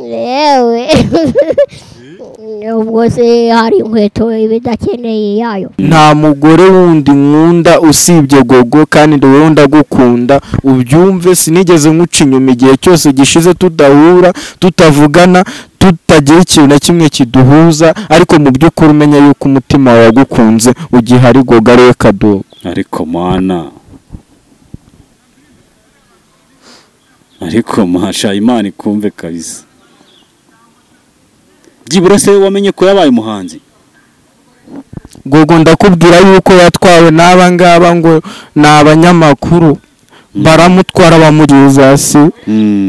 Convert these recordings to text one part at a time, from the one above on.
yewe ubwo se hari inkweto ibidakeneye yayo. nta mugore wundi nkunda usibye Gogo kandi wowe ndagukunda ubyumve sinigeze nkuca inyuma igihe cyose gishize tudahura tutavugana tutagira ikintu na kimwe kiduhuza ariko mu by'ukuri umenya yuko umutima wagukunze ugihari Gogo ariwe Kadogo. ariko mana ariko masha Imana ikumve kabisa. Byibura se wamenye ko yabaye umuhanzi? Gogo ndakubwira yuko yatwawe n'aba ngaba ngo ni abanyamakuru baramutwara bamugeza si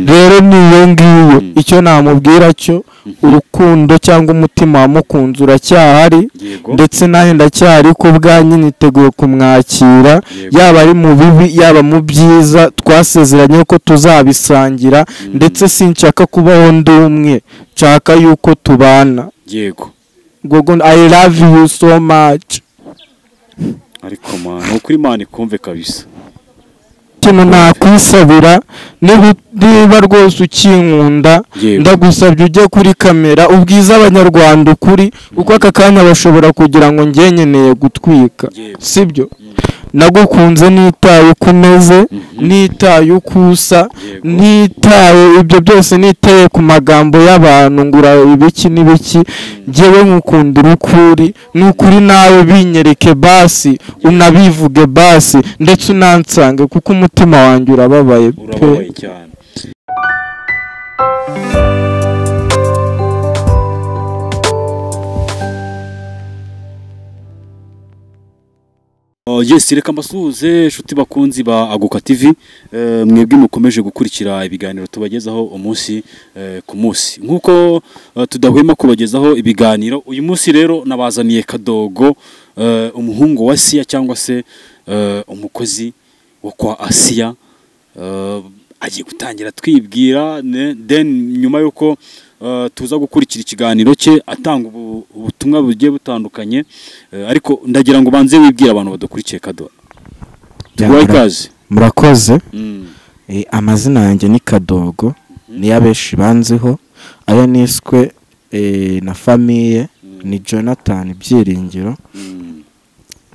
rero niyo ngiyo icyo namubwira cyo urukundo cyangwa umutima wamukunze uracyahari ndetse nahe ndacyari ko bwanyu niteguye kumwakira yaba ari mu bibi yaba mu byiza twasezeranye ko tuzabisangira ndetse sinshaka kubaho ndumwe nshaka yuko tubana. Yego Gogo I love you so much. ariko mana ukuri Imana ikumve kabisa. Kino nakwisabira niba rwose ukinkunda ndagusabye ujye kuri kamera ubwiza abanyarwanda ukuri uko aka kanya bashobora kugira ngo njye nkeneye gutwika sibyo nagukunze nitaye uko umeze nitaye uko usa nitaye ibyo byose nitaye ku magambo y'abantu ngura ibiki n'ibiki njyewe nkukundira ukuri n'ukuri nawe binyereke basi unabivuge basi ndetse unansange kuko umutima wanjye urababaye pe cyane. Yes reka mbasuhuze inshuti bakunzi ba Aguka TV mwebwe mukomeje gukurikira ibiganiro tubagezaho umunsi ku munsi nkuko tudahwema kubagezaho ibiganiro. Uyu munsi rero nabazaniye Kadogo umuhungu wa Asiya cyangwa se umukozi wo kwa Asiya agiye gutangira twibwira then nyuma yuko tuza gukurikira ikiganiro cye atanga ubutumwa bugiye butandukanye ariko ndagira ngo banze wibwira abantu badukurikiye Kadogo. Ikaze. Murakoze. Amazina yanjye ni Kadogo ni yabeshi banziho ayo niswe na famille ni Jonathan Byiringiro.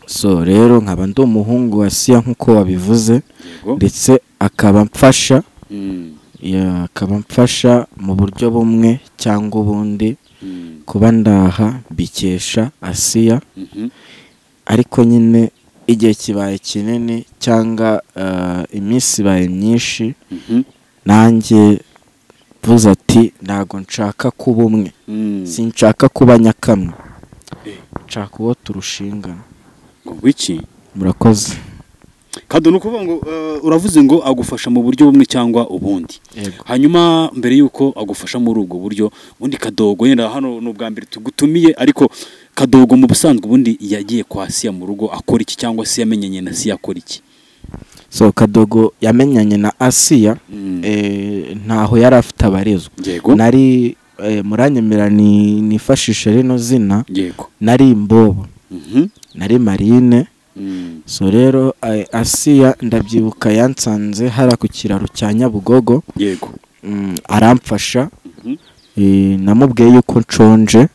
So rero nkaba ndi umuhungu wa Asiya nkuko wabivuze ndetse akaba mfasha akaba mfasha mu buryo bumwe cyangwa ubundi kuba ndaha bikesha Asiya ariko nyine igihe kibaye kinini cyangwa iminsi ibaye myinshi nanjye vuze ati ntago nshaka kuba umwe sinshaka kuba nyakamwe nshaka uwo turushingana. Wiki murakoze. Kado nukuvuga ngo uravuze ngo agufasha mu buryo bumwe cyangwa ubundi. Hanyuma mbere yuko agufasha muri ubwo buryo ubundi Kadogo yenda hano no bwa mbere tugutumiye ariko Kadogo mu busanzwe ubundi yagiye kwa Asiya mu rugo akora iki cyangwa se yamenyanye na Asiya akora iki? So Kadogo yamenyanye na Asiya ntaho yari afite abarizwa nari muranyemera nifashisha rino zina nari Imbobo nari Marine. So rero Asiya ndabyibuka yansanze hara ku kiraro cya Nyabugogo aramfasha namubwiye yuko nshonje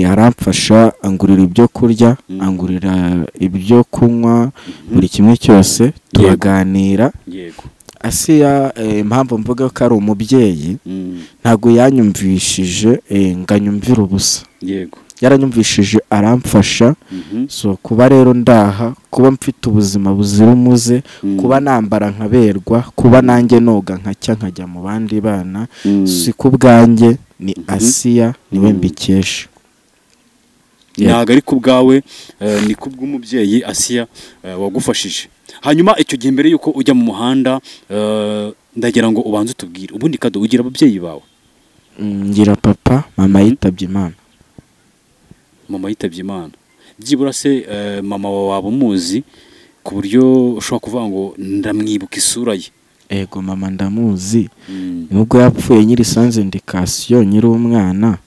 aramfasha angurira ibyo kurya angurira ibyo kunywa buri kimwe cyose turaganira. Asiya impamvu mvuga ko ari umubyeyi ntago yanyumvishije nganyumvira ubusa yaranyumvishije aramfasha. So kuba rero ndaha kuba mfite ubuzima buzira umuze kuba nambara nkaberwa kuba nanjye noga nkacya nkajya mu bandi bana si kubwanjye ni Asiya niwe mbikesha. Ntago ari kubwawe ni kubw'umubyeyi Asiya wagufashije. Hanyuma icyo gihe mbere yuko ujya mu muhanda ndagira ngo ubanze utubwire ubundi Kado ugira ababyeyi bawe? Ngira papa mama yitabye Imana. Mama yitabye Imana. Byibura se mama wawe umuzi ku buryo ushobora kuvuga ngo ndamwibuka isura ye? Ego mama ndamuzi nubwo yapfuye nyiri sans indication nyiri umwana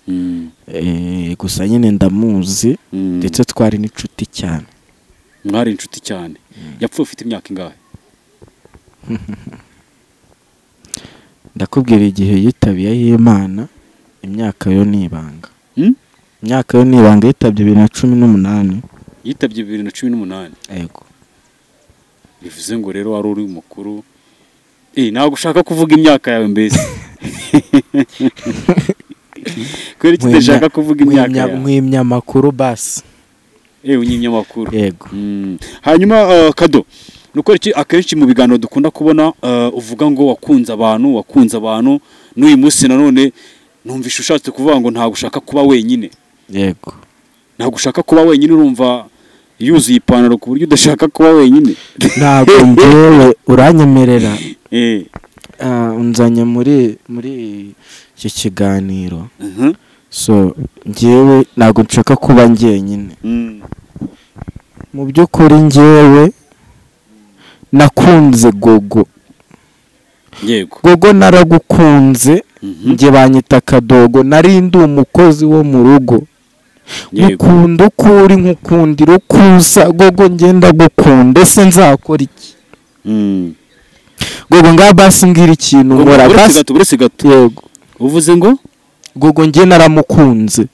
gusa nyine ndamuzi ndetse twari n'inshuti cyane. Mwari inshuti cyane. Yapfuye ufite imyaka ingahe? ndakubwira igihe yitabiye Imana, imyaka yo nibanga. Imyaka yo nibanga yitabye 2018. Yitabye 2018. Yego. Bivuze ngo rero wari uri mukuru. Ntabwo ushaka kuvuga imyaka yawe mbese. Kweri kidashaka kuvuga imyaka yawe. Mwimya makuru basi. Unyimya makuru. Yego. Hanyuma Kado, nuko iki akenshi mu biganiro dukunda kubona uvuga ngo wakunze abantu n'uyu munsi nanone numvisha ushatse kuvuga ngo ntabwo ushaka kuba wenyine. Yego. Ntabwo ushaka kuba wenyine, urumva yuzuye ipantaro ku buryo udashaka kuba wenyine. Ntabwo ngewe uranyemerera. Unzanye muri iki kiganiro. So ngewe ntabwo nshaka kuba njyenyine. Mu by'ukuri ngewe nakunze Gogo. Yego. Gogo naragukunze. Nge banyita Kadogo, nari ndi umukozi wo mu rugo. Ngukunda ukuri, nkukundira ukusa. Gogo ngenda gukunda, ese nzakora iki? Gogo nga basi ngira ikintu nkora basi. Buretse gato. Yego. Uvuze ngo Gogo nge naramukunze.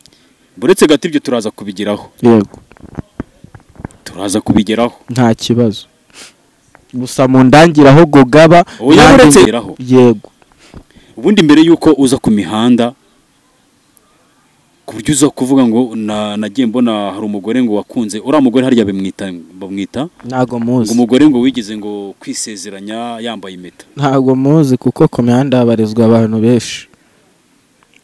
Buretse gato ibyo turaza kubigeraho. Yego. Turaza kubigeraho. Nta kibazo. Gusa mu ndangiraho Gogaba. Yego. Yego. Ubundi mbere yuko uza ku mihanda ku buryo uza kuvuga ngo nagiye mbona hari umugore ngo wakunze, uriya mugore harya bamwita ntago muzi, ngo umugore ngo wigeze ngo kwisezeranya yambaye impeta. Ntago muzi kuko ku mihanda habarizwa abantu benshi,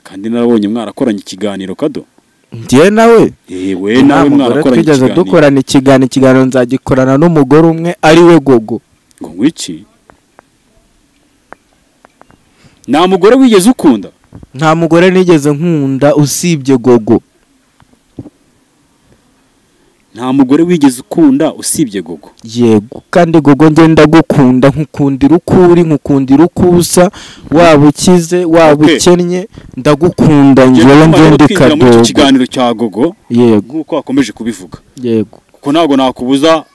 kandi narabonye mwarakoranye ikiganiro Kado. Ndiye nawe we nawe mwarakoranye ikiganiro, twigeze dukorana ikiganiro nzagikorana n'umugore umwe ari we Gogo. Ngo ngwiki nta mugore wigeze ukunda? Nta mugore nigeze nkunda usibye Gogo. Nta mugore wigeze ukunda usibye Gogo? Yego, kandi Gogo ngenda gukunda, nkukundira ukuri, nkukundira ukusa, waba ukize waba ukennye, ndagukunda njyewe ngende Kadogo. Mu kiganiro cya Gogo, yego, nkuko wakomeje kubivuga, yego, kuko ntago nakubuza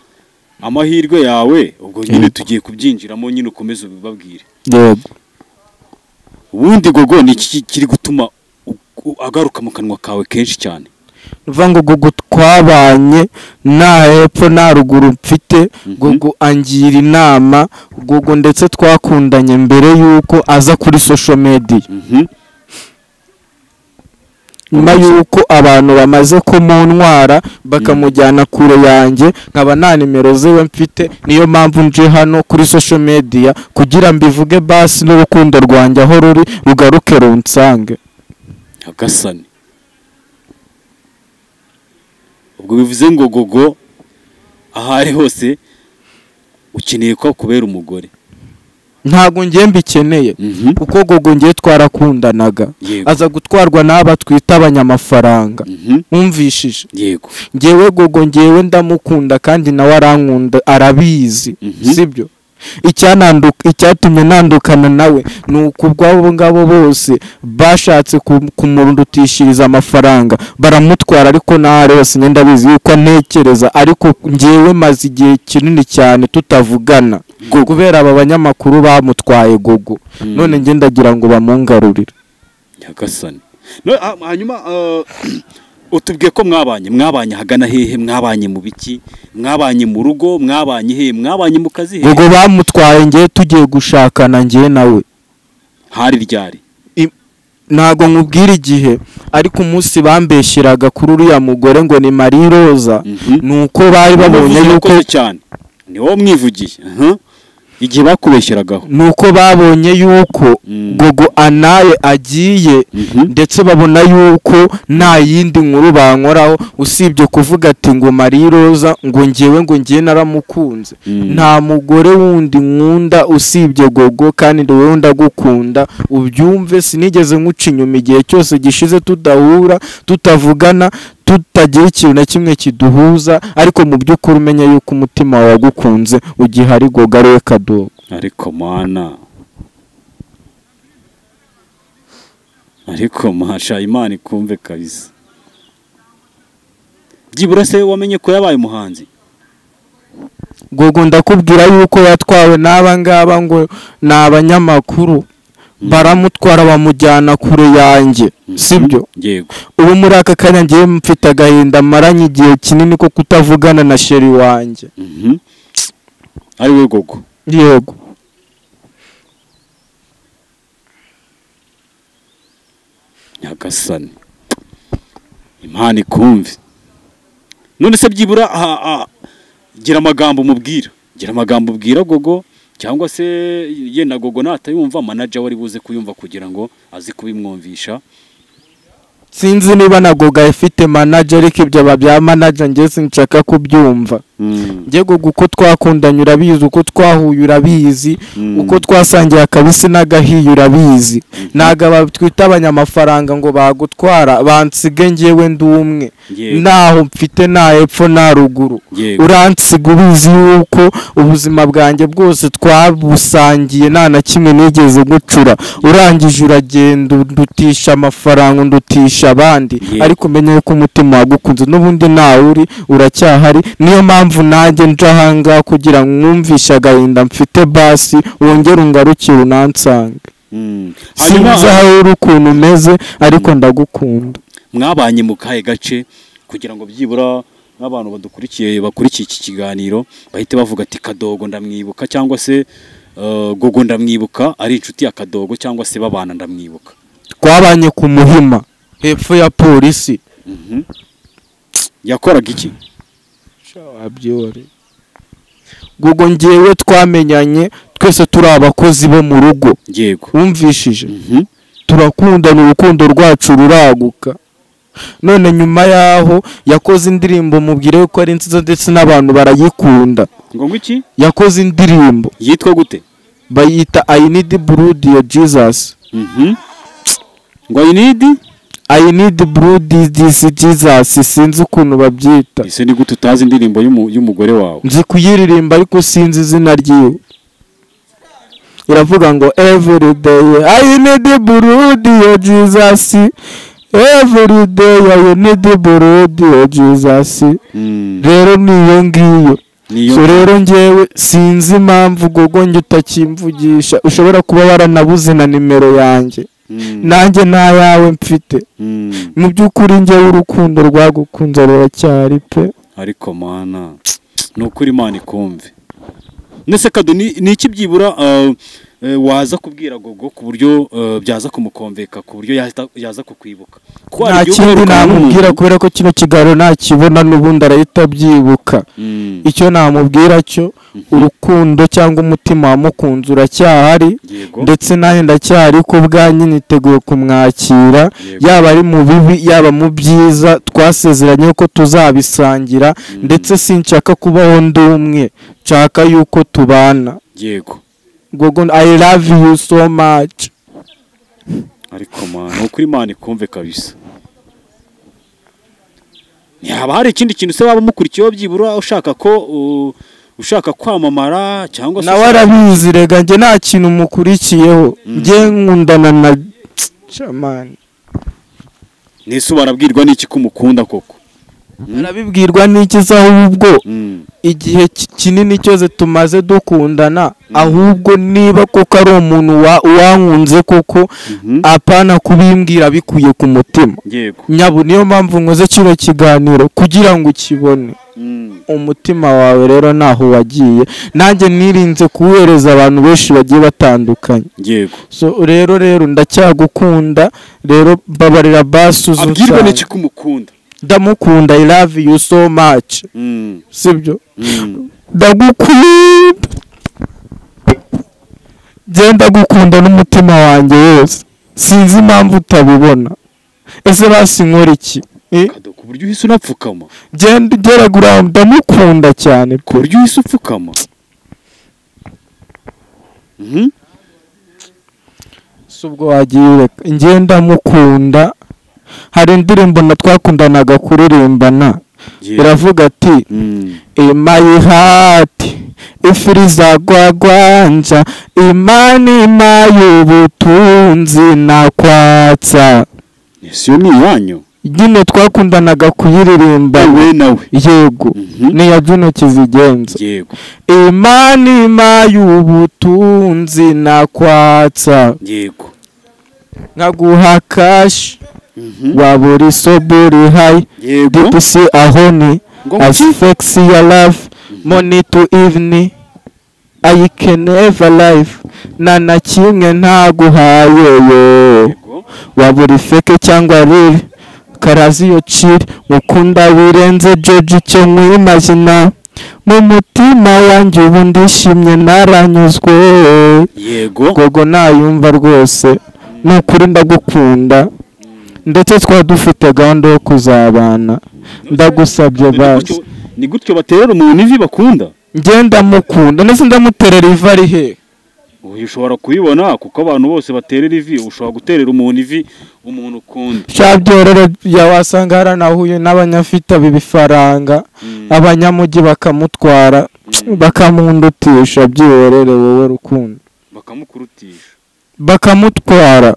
amahirwe yawe, ubwo nyine tugiye kubyinjiramo, nyine ukomeze ubibabwire. Yego. Ubundi Gogo ni iki kiri gutuma agaruka mu kanwa kawe kenshi cyane? Uvuga ngo Gogo twabanye nta hepfo nta ruguru mfite, Gogo angira inama, Gogo ndetse twakundanye mbere yuko aza kuri social media. Nyuma yuko abantu bamaze kumuntwara bakamujyana kure yanjye, nkaba nta nimero ziwe mfite, niyo mpamvu nje hano kuri social media kugira mbivuge basi n'urukundo rwanjye aho ruri rugaruke runsange. Agasani. Ubwo bivuze ngo Gogo ahari hose ukeneye ko kubera umugore? Ntago ngiye mbikeneye, kuko Gogo ngiye twarakundanaga, aza gutwarwa n'aba twita abanyamafaranga. Umvishije? Yego. Ngewe Gogo ngewe ndamukunda kandi nawe arankunda, arabizi, sibyo? Icyatumye nandukana nawe nuko ubwabo ngabo bose bashatse kumurundutishiriza amafaranga, baramutwara, ariko nawe rwose ngenda bizi yuko ntekereza, ariko ngewe maze igihe kinini cyane tutavugana kubera aba banyamakuru bamutwaye Gogo. None nge ndagira ngo bamungarurire. Nyagasani. Hanyuma utubwiye ko mwabanye hagana hehe? Mwabanye mu biki? Mwabanye mu rugo? Mwabanye hehe? Mwabanye mu kazi hehe? Gogo bamutwaye ngiye tugiye gushakana ngiye nawe. Hari ryari? Ntago nkubwira igihe, ariko umunsi bambeshyiraga kuri uriya mugore ngo ni Marie Roza, nuko bari babonye yuko cyane ni wowe mwivugiye. Igihe bakubeshyiragaho nuko babonye yuko Gogo anaye agiye, ndetse babona yuko nta yindi nkuru bankoraho usibye kuvuga ati ngo Marie Roza ngo ngewe ngo ngiye naramukunze. Nta mugore wundi nkunda usibye Gogo, kandi ndewe ndagukunda ubyumve. Sinigeze nkuca inyuma igihe cyose gishize tudahura, tutavugana, tutagira ikintu na kimwe kiduhuza, ariko mu by'ukuri umenya yuko umutima wawe wagukunze ugihari Gogo ari we Kadogo. Ariko mana, ariko masha Imana ikumve kabisa. Byibura se wamenye ko yabaye umuhanzi? Gogo ndakubwira yuko yatwawe n'aba ngaba ngo ni abanyamakuru. baramutwara bamujyana kure yanjye sibyo yego ubu muri aka kanya ngiye mfite agahinda maranye igihe kinini ko kutavugana na sheri wanjye ari we gogo yego Nyagasani Imana ikumve none se byibura gira amagambo ubwira gogo cyangwa se yenda gogo natayumva manager wari buze kuyumva kugira ngo azi kubimwumvisha sinzi niba nagoga ifite manager ariko ibyo babya manager ngiye sinshaka kubyumva ngiye uko twakundanye urabizi uko twahuye urabizi uko twasangiye akabisi n'agahiye urabizi naga twita abanyamafaranga ngo bagutwara bansige ngewe ndumwe naho mfite na epfo na ruguru uransiga ubizi yuko ubuzima bwanjye bwose twabusangiye nta na kimwe nigeze gucura urangije uragenda ndutisha amafaranga ndutisha abandi ariko umenye ko umutima wagukunze n'ubundi nawe uri uracyahari niyo mpamvu nanjye njahanga kugira ngo mwumvishe agahinda mfite basi wongere ungarukire unansange sinzi aho uri ukuntu umeze ariko ndagukunda mwabanye mu kahe gace kugira ngo byibura n'abantu bakurikiye iki kiganiro bahite bavuga ati Kadogo ndamwibuka cyangwa se Gogo ndamwibuka ari inshuti ya Kadogo cyangwa se babana ndamwibuka twabanye ku Muhima hepfo ya polisi yakoraga iki abyore Gogo ngewe twamenyanye twese turi abakozi bo mu rugo yego wumvishije turakundana urukundo rwacu ruraguka none nyuma yaho yakoze indirimbo mubwire ko ari nziza ndetse n'abantu barayikunda ngo iki yakoze indirimbo yitwa gute bayita I need blood ya Jesus ngo I need blood this Jesus sinzi ukuntu babyita ese ni gute utazi indirimbo y'umugore wawe nzi kuyiririmba ariko sinzi izina ryiwe iravuga ngo every day I need blood ya Jesus every day I need blood ya Jesus rero niyo ngiyo so rero ngewe sinzi impamvu Gogo njye utakimvugisha ushobora kuba waranabuze na nimero yanjye nanjye nta yawe mfite mu by'ukuri ngewe urukundo rwagukunze ruracyari pe ariko mana nukuri Imana ikumve nese Kado ni iki byibura waza kubwira Gogo ku buryo byaza kumukomveka ku buryo yaza kukwibuka nta kindi namubwira kubera ko kino kigaro nakibona n'ubundi arahita byibuka icyo namubwira cyo urukundo cyangwa umutima wamukunze uracyahari ndetse nawe ndacyari ko bwanyu niteguye kumwakira yaba ari mu bibi yaba mu byiza twasezeranye ko tuzabisangira ndetse sinshaka kubaho ndumwe nshaka yuko tubana yego Gogo I love you so much ariko mana ukuri Imana ikumve kabisa ntihaba hari ikindi kintu se waba mukurikiyeho byibura ushaka kwamamara cyangwa se nawe arabizi rega njye nta kintu mukurikiyeho njye nkundana na chamani nese barabwirwa n'iki kumukunda koko arabibwirwa n'iki se ahubwo igihe kinini cyose tumaze dukundana ahubwo niba koko ari umuntu wankunze koko apana kubimbwira bikuye ku mutima nyabu niyo mpamvu nkoze kino kiganiro kugira ngo ukibone umutima wawe rero naho wagiye nanjye nirinze kuwereza abantu benshi bagiye batandukanye yego so rero ndacyagukunda rero babarira basuzu abwirwa n'iki kumukunda ndamukunda I love you so much sibyo ndagukunda genda gukunda n'umutima wanjye wose sinzi impamvu utabibona ese basi nkora iki Kado ku buryo uhise unapfukama genda geragura ndamukunda cyane ku buryo uhise upfukama subwo wagiye ngenda mukunda hari indirimbo na twakundanaga kuririmbana iravuga ati my heart ifiriza gwagwanja imani y'ubutunzi nakwatsa ese ni iwanyu nyine twakundanaga kuyiririmba we nawe yego ni ya Juno Kizigenza yego Imana y'ubutunzi nakwatsa yego nkaguha cash waburi soburi high yego DPC ahoni as flex your love money to evening I can never life na kimwe ntaguhaye yo waburi feke cyangwa real karazi yo chill mukunda birenze George cyo mwimazina mu mutima wanjye ubu ndishimye naranyuzwe yego gogo nayumva rwose nukuri ndagukunda ndetse twadufite gahunda yo kuzabana ndagusabye basi ni gutyo baterera umuntu ivi bakunda ngenda mukunda ndetse ndamuterera ivi ari he ushobora kuyibona kuko abantu bose baterera ivi ushobora guterera umuntu ivi umuntu ukunda cyabyorere yawasanga haranahuye n'abanyafita bibifaranga abanyamugi bakamutwara bakamundutisha byorere wowe rukundo bakamukurutisha bakamutwara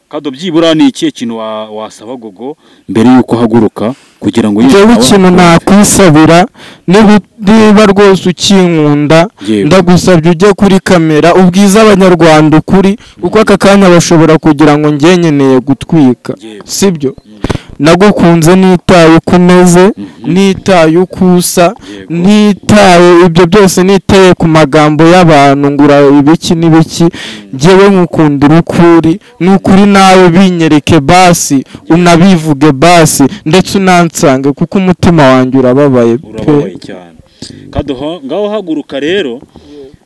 Kado byibura ni ikihe kintu wasaba gogo mbere yuko haguruka kugira ngo yewe ikintu nakwisabira niba rwose ukinkunda ndagusabye ujye kuri kamera ubwiza abanyarwanda ukuri uko aka kanya bashobora kugira ngo njye nkeneye gutwika sibyo nagukunze nitaye uko umeze nitaye uko usa nitaye ibyo byose nitaye ku magambo y'abantu ngura ibiki n'ibiki njyewe nkukundira ukuri n'ukuri nawe binyereke basi unabivuge basi ndetse unansange kuko umutima wanjye urababaye cyane Kado ngaho haguruka rero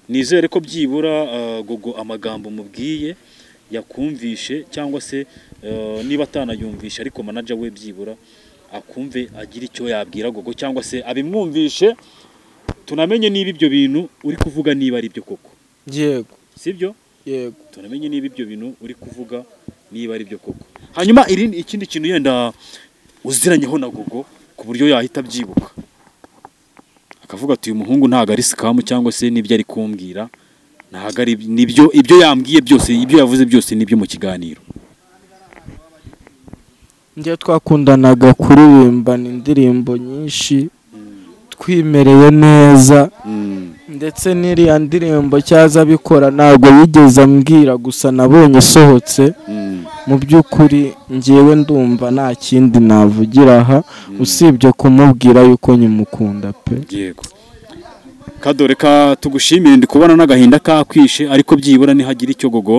nizere ko byibura gogo amagambo mubwiye yakumvishe cyangwa se niba atanayumvishe ariko manager we byibura akumve agira icyo yabwira gogo cyangwa se abimwumvishe tunamenye niba ibyo bintu uri kuvuga niba ari byo koko yego sibyo yego tunamenye niba ibyo bintu uri kuvuga niba ari byo koko hanyuma ikindi kintu yenda uziranyeho na gogo ku buryo yahita byibuka akavuga ati uyu muhungu ntago ari scam cyangwa se nibyo ari kumbwira ntago ari nibyo ibyo yambwiye byose ibyo yavuze byose nibyo mu kiganiro njye twakundanaga kuririmbana indirimbo nyinshi twimereye neza ndetse n'iriya ndirimbo cyaza bikora ntabwo yigeze ambwira gusa nabonye isohotse mu by'ukuri ngewe ndumva nta kindi navugira aha usibye kumubwira yuko nyimukunda pe yego Kado reka tugushimire ndi kubona n'agahinda kakwishe ariko byibura nihagira icyo gogo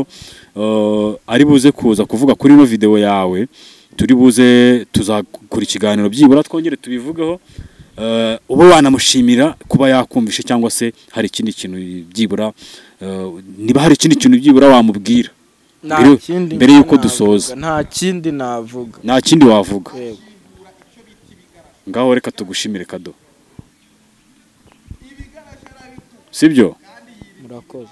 ari buze kuza kuvuga kuri no video yawe turi buze tuzakora ikiganiro byibura twongere tubivugeho uba wanamushimira kuba yakumvishe cyangwa se hari ikindi kintu byibura niba hari ikindi kintu byibura wamubwira mbere yuko dusoza nta kindi navuga nta kindi wavuga ngaho reka tugushimire Kado sibyo murakoze